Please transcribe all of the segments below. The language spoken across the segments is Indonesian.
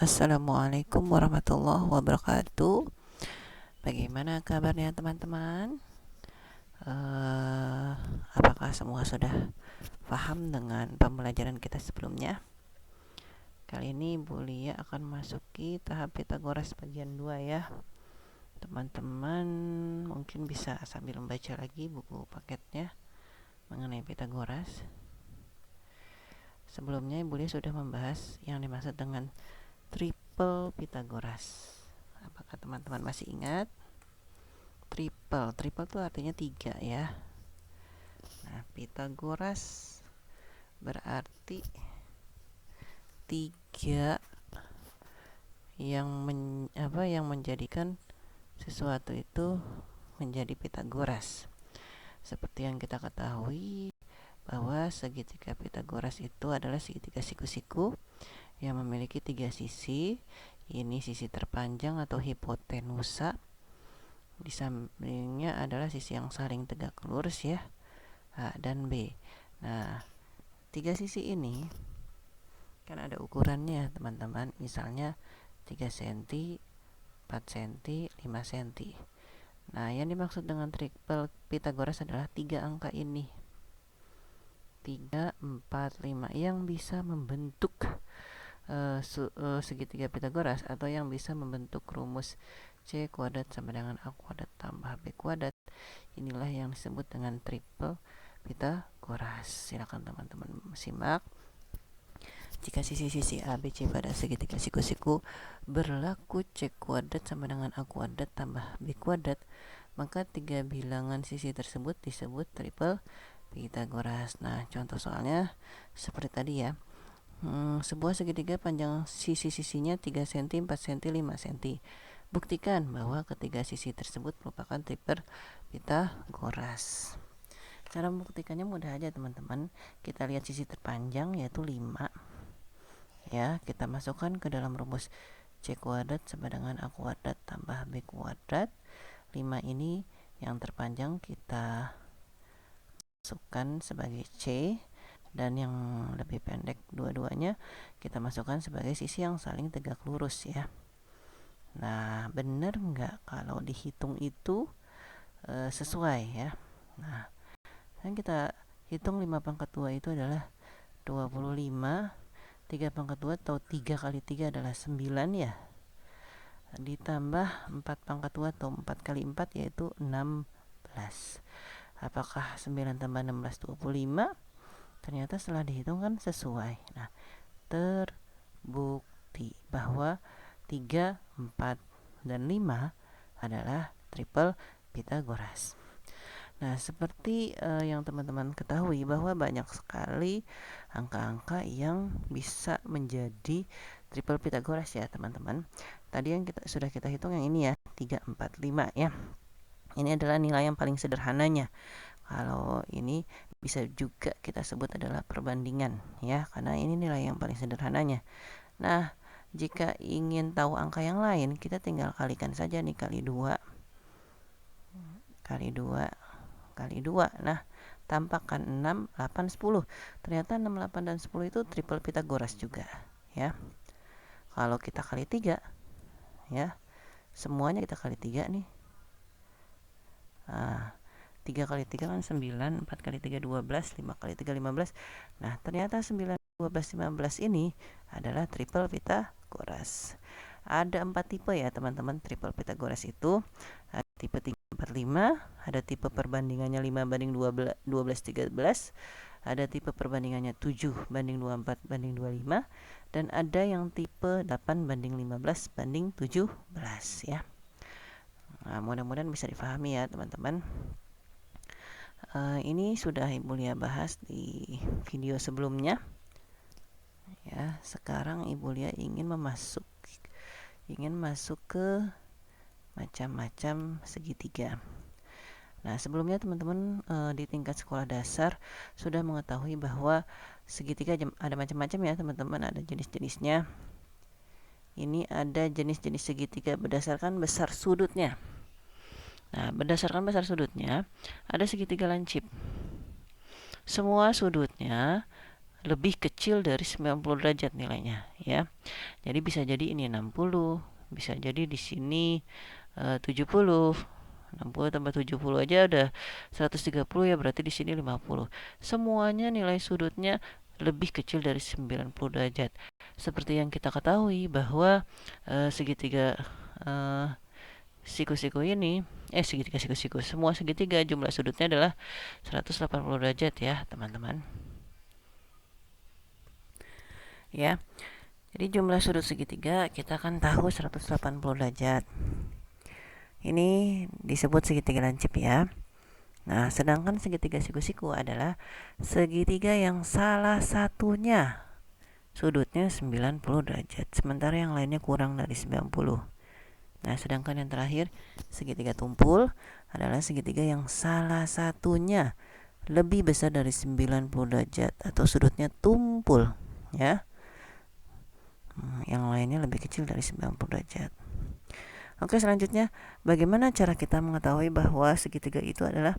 Assalamualaikum warahmatullahi wabarakatuh. Bagaimana kabarnya teman-teman? Apakah semua sudah paham dengan pembelajaran kita sebelumnya? Kali ini Bu Lia akan masuki tahap Pitagoras bagian 2 ya. Teman-teman mungkin bisa sambil membaca lagi buku paketnya mengenai Pitagoras. Sebelumnya Bu Lia sudah membahas yang dimaksud dengan triple Pitagoras. Apakah teman-teman masih ingat? Triple itu artinya 3 ya. Nah, Pitagoras berarti 3 yang menjadikan sesuatu itu menjadi Pitagoras. Seperti yang kita ketahui bahwa segitiga Pitagoras itu adalah segitiga siku-siku yang memiliki 3 sisi. Ini sisi terpanjang atau hipotenusa. Di sampingnya adalah sisi yang saling tegak lurus ya, A dan B. Nah, 3 sisi ini kan ada ukurannya teman-teman. Misalnya 3 cm, 4 cm, 5 cm. Nah, yang dimaksud dengan triple Pitagoras adalah 3 angka ini. 3, 4, 5 yang bisa membentuk segitiga Pitagoras atau yang bisa membentuk rumus C kuadrat sama dengan A kuadrat tambah B kuadrat. Inilah yang disebut dengan triple Pitagoras. Silakan teman-teman simak. Jika sisi-sisi A, B, C pada segitiga siku-siku berlaku C kuadrat sama dengan A kuadrat tambah B kuadrat, maka 3 bilangan sisi tersebut disebut triple Pitagoras. Nah, contoh soalnya seperti tadi ya. Sebuah segitiga panjang sisi-sisinya 3 cm, 4 cm, 5 cm. Buktikan bahwa ketiga sisi tersebut merupakan triple Pitagoras. Cara membuktikannya mudah aja teman-teman. Kita lihat sisi terpanjang yaitu 5. Ya, kita masukkan ke dalam rumus C kuadrat sama dengan A kuadrat tambah B kuadrat. 5 ini yang terpanjang kita masukkan sebagai C, dan yang lebih pendek dua-duanya kita masukkan sebagai sisi yang saling tegak lurus ya. Nah, benar nggak kalau dihitung itu sesuai ya? Nah, kan kita hitung 5 pangkat 2 itu adalah 25, 3 pangkat 2 atau 3 kali 3 adalah 9 ya. Ditambah 4 pangkat 2 atau 4 kali 4 yaitu 16. Apakah 9 tambah 16 25? Ternyata setelah dihitung kan sesuai. Nah, terbukti bahwa 3, 4, dan 5 adalah triple Pitagoras. Nah, seperti yang teman-teman ketahui bahwa banyak sekali angka-angka yang bisa menjadi triple Pitagoras ya teman-teman. Tadi yang sudah kita hitung yang ini ya, 3, 4, 5 ya. Ini adalah nilai yang paling sederhananya. Kalau ini bisa juga kita sebut adalah perbandingan ya, karena ini nilai yang paling sederhananya. Nah, jika ingin tahu angka yang lain, kita tinggal kalikan saja nih, kali 2 kali 2 kali 2. Nah, tampakkan 6, 8, 10. Ternyata 6, 8, dan 10 itu triple Pitagoras juga ya. Kalau kita kali 3 ya, semuanya kita kali 3 nih. 3 kali 3 kan 9, 4 kali 3 12, 5 kali 3 15. Nah, ternyata 9, 12, 15 ini adalah triple Pitagoras. Ada 4 tipe ya teman-teman triple Pitagoras itu. Ada tipe 3, 4, 5, ada tipe perbandingannya 5 banding 12, 13. Ada tipe perbandingannya 7 banding 24 banding 25, dan ada yang tipe 8 banding 15 banding 17 ya. Nah, mudah-mudahan bisa difahami ya teman-teman. Ini sudah Ibu Lia bahas di video sebelumnya ya. Sekarang Ibu Lia ingin masuk ke macam-macam segitiga. Nah, sebelumnya teman-teman di tingkat sekolah dasar sudah mengetahui bahwa segitiga ada macam-macam ya teman-teman, ada jenis-jenisnya. Ini ada jenis-jenis segitiga berdasarkan besar sudutnya. Nah, berdasarkan besar sudutnya ada segitiga lancip. Semua sudutnya lebih kecil dari 90 derajat nilainya ya. Jadi bisa jadi ini 60, bisa jadi di sini 70. 60 tambah 70 aja udah 130 ya, berarti di sini 50. Semuanya nilai sudutnya lebih kecil dari 90 derajat. Seperti yang kita ketahui bahwa segitiga siku-siku ini segitiga siku-siku, semua segitiga jumlah sudutnya adalah 180 derajat ya, teman-teman. Ya. Jadi jumlah sudut segitiga kita kan tahu 180 derajat. Ini disebut segitiga lancip ya. Nah, sedangkan segitiga siku-siku adalah segitiga yang salah satunya sudutnya 90 derajat, sementara yang lainnya kurang dari 90. Nah, sedangkan yang terakhir segitiga tumpul adalah segitiga yang salah satunya lebih besar dari 90 derajat atau sudutnya tumpul ya. Yang lainnya lebih kecil dari 90 derajat. Oke, selanjutnya bagaimana cara kita mengetahui bahwa segitiga itu adalah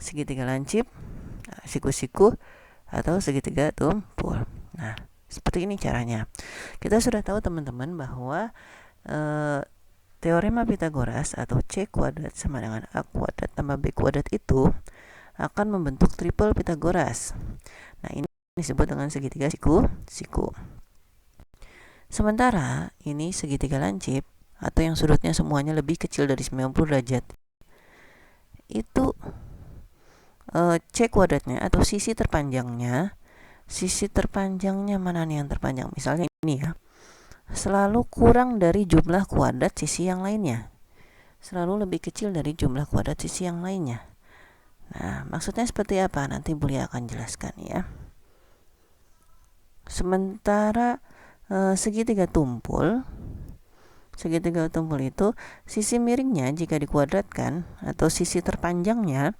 segitiga lancip, siku-siku, atau segitiga tumpul? Nah, seperti ini caranya. Kita sudah tahu teman-teman bahwa teorema Pitagoras atau C kuadrat sama dengan A kuadrat tambah B kuadrat itu akan membentuk triple Pitagoras. Nah, ini disebut dengan segitiga siku-siku. Sementara ini segitiga lancip atau yang sudutnya semuanya lebih kecil dari 90 derajat. Itu C kuadratnya atau sisi terpanjangnya mana nih yang terpanjang? Misalnya ini ya. Selalu kurang dari jumlah kuadrat sisi yang lainnya. Selalu lebih kecil dari jumlah kuadrat sisi yang lainnya. Nah, maksudnya seperti apa? Nanti Bulia akan jelaskan ya. Sementara segitiga tumpul itu sisi miringnya jika dikuadratkan atau sisi terpanjangnya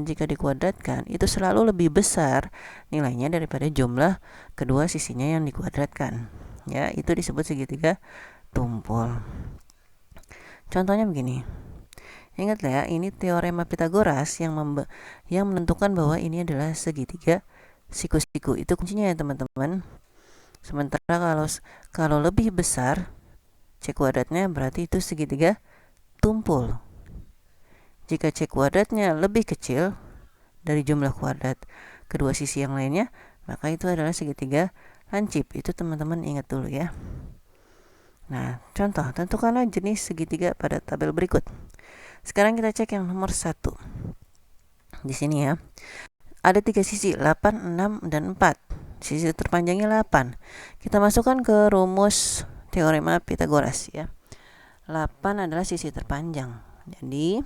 jika dikuadratkan itu selalu lebih besar nilainya daripada jumlah kedua sisinya yang dikuadratkan ya. Itu disebut segitiga tumpul. Contohnya begini, ingatlah ya, ini teorema Pitagoras yang menentukan bahwa ini adalah segitiga siku-siku. Itu kuncinya ya teman-teman. Sementara kalau lebih besar C kuadratnya berarti itu segitiga tumpul. Jika C kuadratnya lebih kecil dari jumlah kuadrat kedua sisi yang lainnya, maka itu adalah segitiga lancip. Itu teman-teman ingat dulu ya. Nah, contoh, tentukanlah jenis segitiga pada tabel berikut. Sekarang kita cek yang nomor 1. Di sini ya. Ada 3 sisi, 8, 6, dan 4. Sisi terpanjangnya 8. Kita masukkan ke rumus teorema Pitagoras ya. 8 adalah sisi terpanjang. Jadi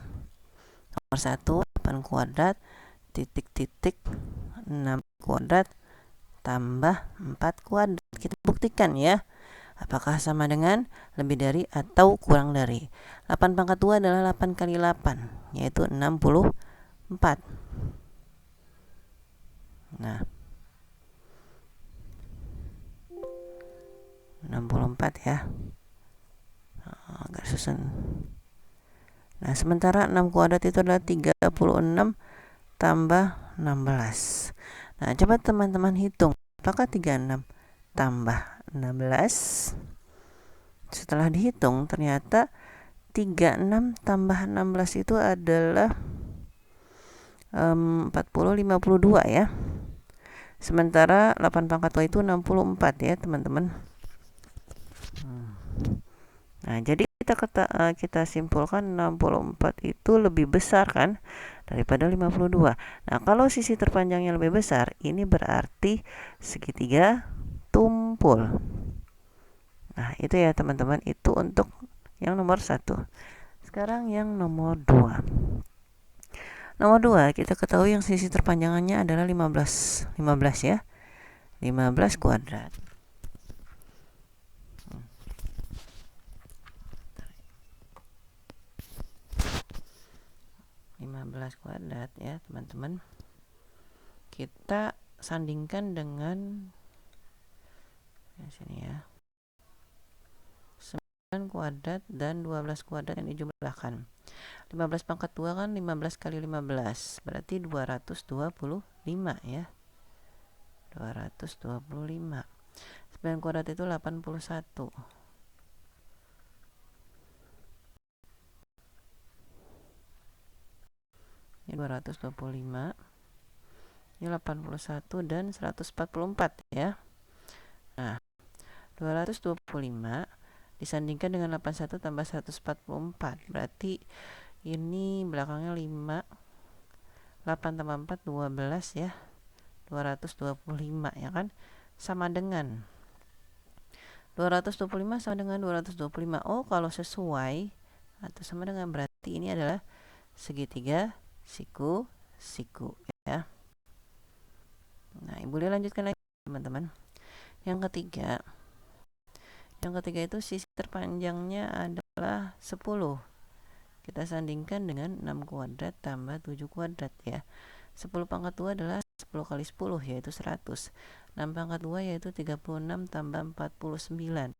nomor 1 8 kuadrat titik 6 kuadrat tambah 4 kuadrat. Kita buktikan ya. Apakah sama dengan lebih dari atau kurang dari? 8 pangkat 2 adalah 8 kali 8, yaitu 64. Nah, 64 ya. Agak susun. Nah, sementara 6 kuadrat itu adalah 36 tambah 16. Nah, coba teman-teman hitung. Apakah 36 tambah 16? Setelah dihitung, ternyata 36 tambah 16 itu adalah 52 ya. Sementara 8 pangkat 2 itu 64 ya, teman-teman. Nah, jadi kita simpulkan 64 itu lebih besar kan daripada 52. Nah, kalau sisi terpanjangnya lebih besar, ini berarti segitiga tumpul. Nah, itu ya teman-teman, itu untuk yang nomor 1. Sekarang yang nomor 2. Nomor 2, kita ketahui yang sisi terpanjangannya adalah 15 ya. 15 kuadrat. 15 kuadrat ya teman-teman. Kita sandingkan dengan sini ya, 9 kuadrat dan 12 kuadrat yang dijumlahkan. 15 pangkat 2 kan 15 kali 15, berarti 225 ya. 225. 9 kuadrat itu 81. Ini 225. Ini 81 dan 144 ya. Nah, 225 disandingkan dengan 81 tambah 144. Berarti ini belakangnya 5. 8 tambah 4 12 ya. 225 ya kan? Sama dengan 225 sama dengan 225. Oh, kalau sesuai atau sama dengan berarti ini adalah segitiga siku ya. Nah, Ibu boleh lanjutkan lagi teman-teman. Yang ketiga itu sisi terpanjangnya adalah 10. Kita sandingkan dengan 6 kuadrat tambah 7 kuadrat ya. 10 pangkat 2 adalah 10 kali 10 yaitu 100. 6 pangkat 2 yaitu 36 tambah 49.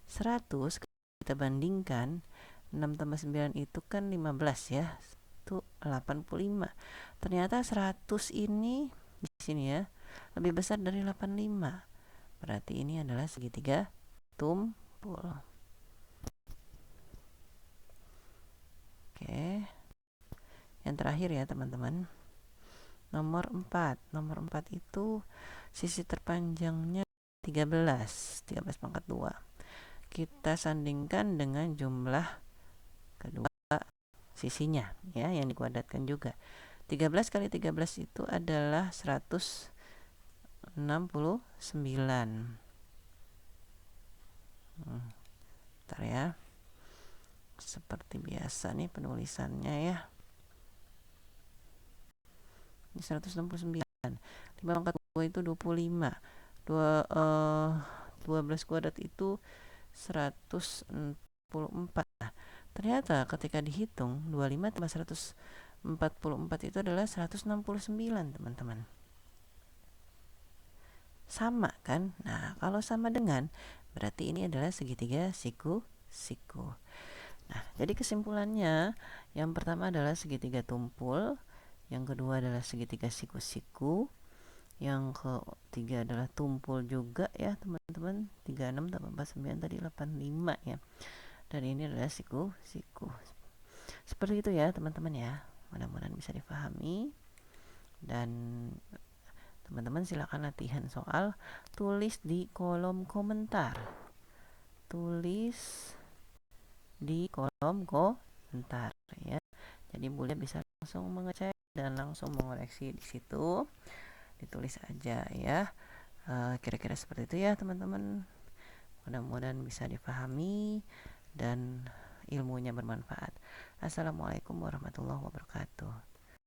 100 kita bandingkan 6 tambah 9 itu kan 15 ya. Itu 85. Ternyata 100 ini di sini ya lebih besar dari 85. Berarti ini adalah segitiga tumpul. Oke. Yang terakhir ya teman-teman. Nomor 4 itu sisi terpanjangnya 13 pangkat 2. Kita sandingkan dengan jumlah kedua sisinya ya yang dikuadratkan juga. 13 kali 13 itu adalah 169. Bentar ya. Seperti biasa nih penulisannya ya. Ini 169. 5 pangkat 2 itu 25. 12 kuadrat itu 144. Nah, ternyata ketika dihitung 25 tambah 144 itu adalah 169 teman-teman. Sama kan? Nah, kalau sama dengan berarti ini adalah segitiga siku. Nah, jadi kesimpulannya yang pertama adalah segitiga tumpul, yang kedua adalah segitiga siku, yang ketiga adalah tumpul juga ya teman-teman. 36 tambah 49 tadi 85 ya. Dan ini adalah siku. Seperti itu ya teman-teman ya. Mudah-mudahan bisa dipahami. Dan teman-teman silakan latihan soal, tulis di kolom komentar. Ya. Jadi boleh bisa langsung mengecek dan langsung mengoreksi di situ. Ditulis aja ya. Kira-kira seperti itu ya teman-teman. Mudah-mudahan bisa dipahami dan ilmunya bermanfaat. Assalamualaikum warahmatullahi wabarakatuh.